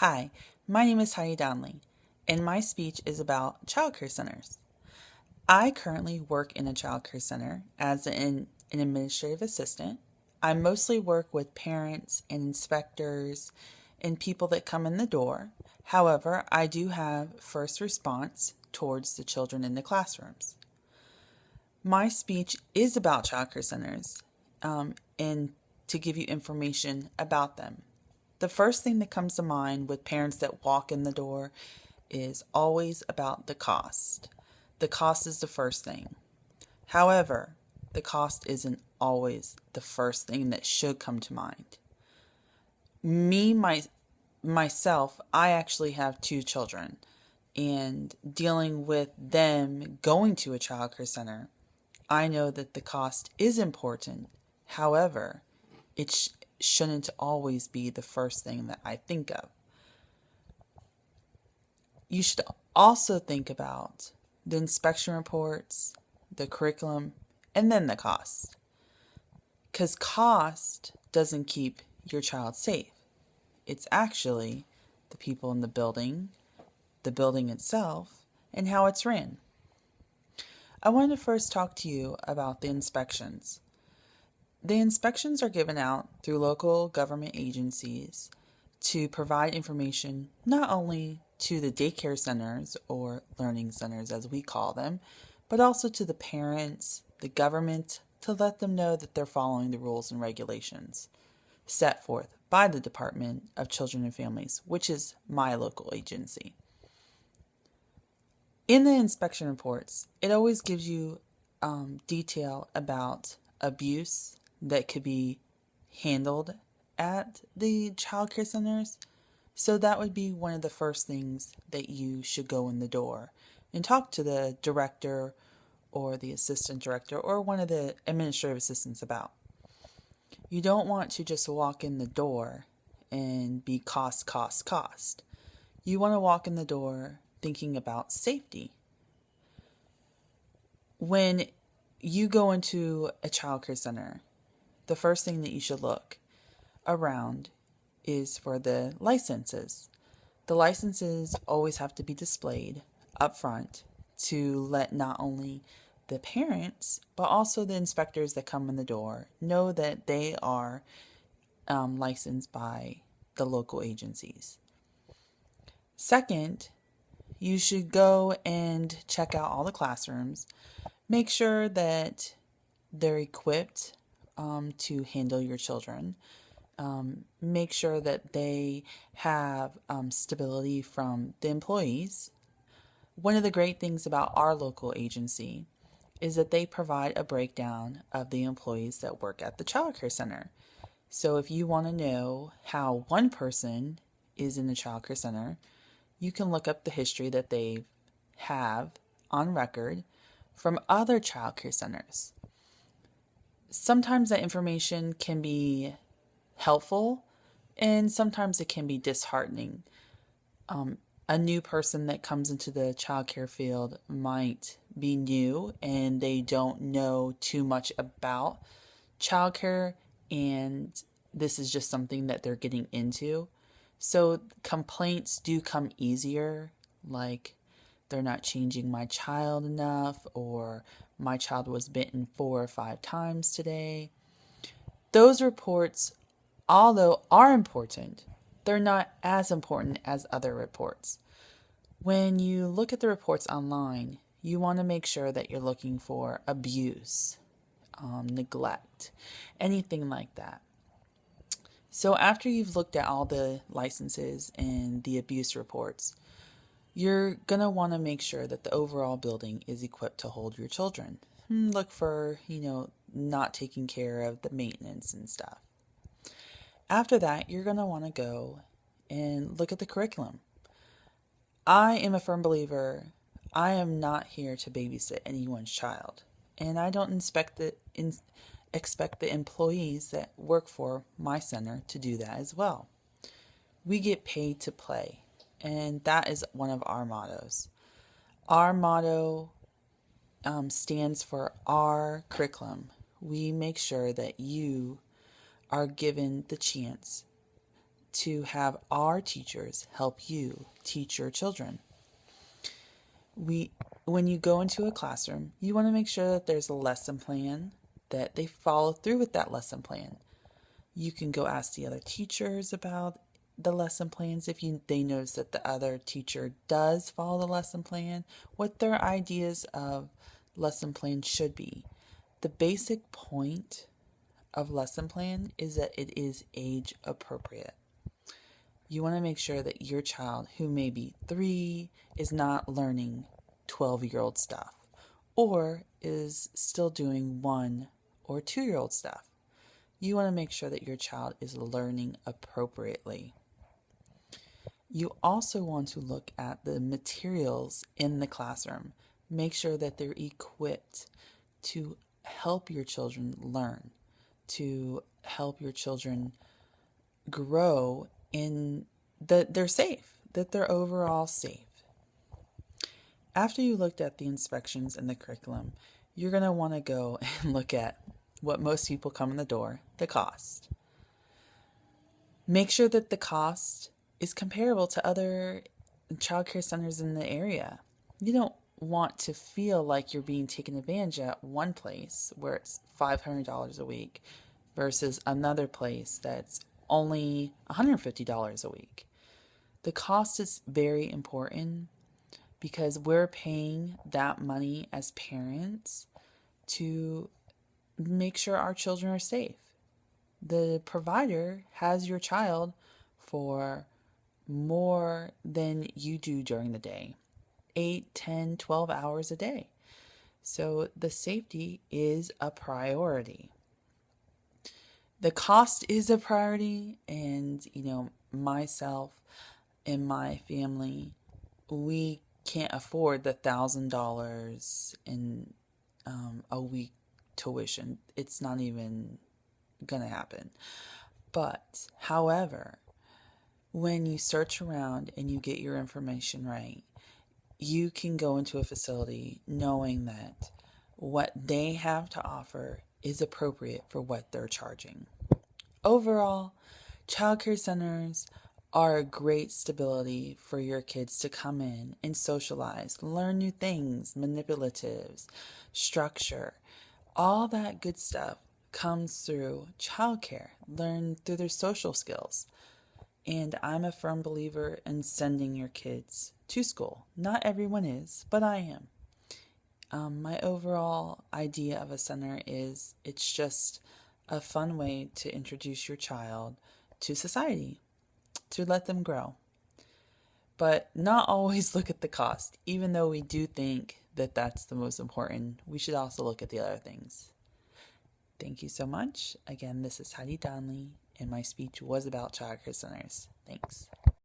Hi, my name is Heidi Donnelly, and my speech is about childcare centers. I currently work in a childcare center as an administrative assistant. I mostly work with parents and inspectors and people that come in the door. However, I do have first response towards the children in the classrooms. My speech is about childcare centers and to give you information about them. The first thing that comes to mind with parents that walk in the door is always about the cost. The cost is the first thing. However, the cost isn't always the first thing that should come to mind. Myself, I actually have two children, and dealing with them going to a childcare center, I know that the cost is important. However, it shouldn't always be the first thing that I think of. You should also think about the inspection reports, the curriculum, and then the cost. Because cost doesn't keep your child safe. It's actually the people in the building itself, and how it's ran. I want to first talk to you about the inspections. The inspections are given out through local government agencies to provide information not only to the daycare centers or learning centers as we call them, but also to the parents, the government, to let them know that they're following the rules and regulations set forth by the Department of Children and Families, which is my local agency. In the inspection reports, it always gives you detail about abuse that could be handled at the child care centers. So that would be one of the first things that you should go in the door and talk to the director or the assistant director or one of the administrative assistants about. You don't want to just walk in the door and be cost, cost, cost. You want to walk in the door thinking about safety. When you go into a childcare center, the first thing that you should look around is for the licenses. The licenses always have to be displayed up front to let not only the parents, but also the inspectors that come in the door know that they are licensed by the local agencies. Second, you should go and check out all the classrooms. Make sure that they're equipped to handle your children. Make sure that they have stability from the employees. One of the great things about our local agency is that they provide a breakdown of the employees that work at the child care center. So if you want to know how one person is in the child care center, you can look up the history that they have on record from other child care centers. Sometimes that information can be helpful and sometimes it can be disheartening. A new person that comes into the childcare field might be new and they don't know too much about childcare, and this is just something that they're getting into. So complaints do come easier, like they're not changing my child enough, or my child was bitten 4 or 5 times today. Those reports, although are important, they're not as important as other reports. When you look at the reports online, you want to make sure that you're looking for abuse, neglect, anything like that. So after you've looked at all the licenses and the abuse reports, you're going to want to make sure that the overall building is equipped to hold your children. Look for, not taking care of the maintenance and stuff. After that, you're going to want to go and look at the curriculum. I am a firm believer, I am not here to babysit anyone's child. And I don't expect the employees that work for my center to do that as well. We get paid to play, and that is one of our mottos. Our motto stands for our curriculum. We make sure that you are given the chance to have our teachers help you teach your children. When you go into a classroom, you want to make sure that there's a lesson plan, that they follow through with that lesson plan. You can go ask the other teachers about the lesson plans if they notice that the other teacher does follow the lesson plan, what their ideas of lesson plan should be. The basic point of lesson plan is that it is age appropriate. You want to make sure that your child, who may be 3, is not learning 12-year-old stuff or is still doing 1 or 2-year-old stuff. You want to make sure that your child is learning appropriately. You also want to look at the materials in the classroom. Make sure that they're equipped to help your children learn, to help your children grow in that they're safe, that they're overall safe. After you looked at the inspections and the curriculum, you're going to want to go and look at what most people come in the door, the cost. Make sure that the cost is comparable to other childcare centers in the area. You don't want to feel like you're being taken advantage at one place where it's $500 a week versus another place that's only $150 a week. The cost is very important because we're paying that money as parents to make sure our children are safe. The provider has your child for more than you do during the day, 8, 10, 12 hours a day. So the safety is a priority. The cost is a priority, and myself and my family, we can't afford the $1,000 in a week tuition. It's not even gonna happen. But however, when you search around and you get your information right, you can go into a facility knowing that what they have to offer is appropriate for what they're charging. Overall, childcare centers are a great stability for your kids to come in and socialize, learn new things, manipulatives, structure. All that good stuff comes through childcare, learn through their social skills. And I'm a firm believer in sending your kids to school. Not everyone is, but I am. My overall idea of a center is it's just a fun way to introduce your child to society, to let them grow. But not always look at the cost. Even though we do think that that's the most important, we should also look at the other things. Thank you so much. Again, this is Heidi Donnelly, and my speech was about childcare centers. Thanks.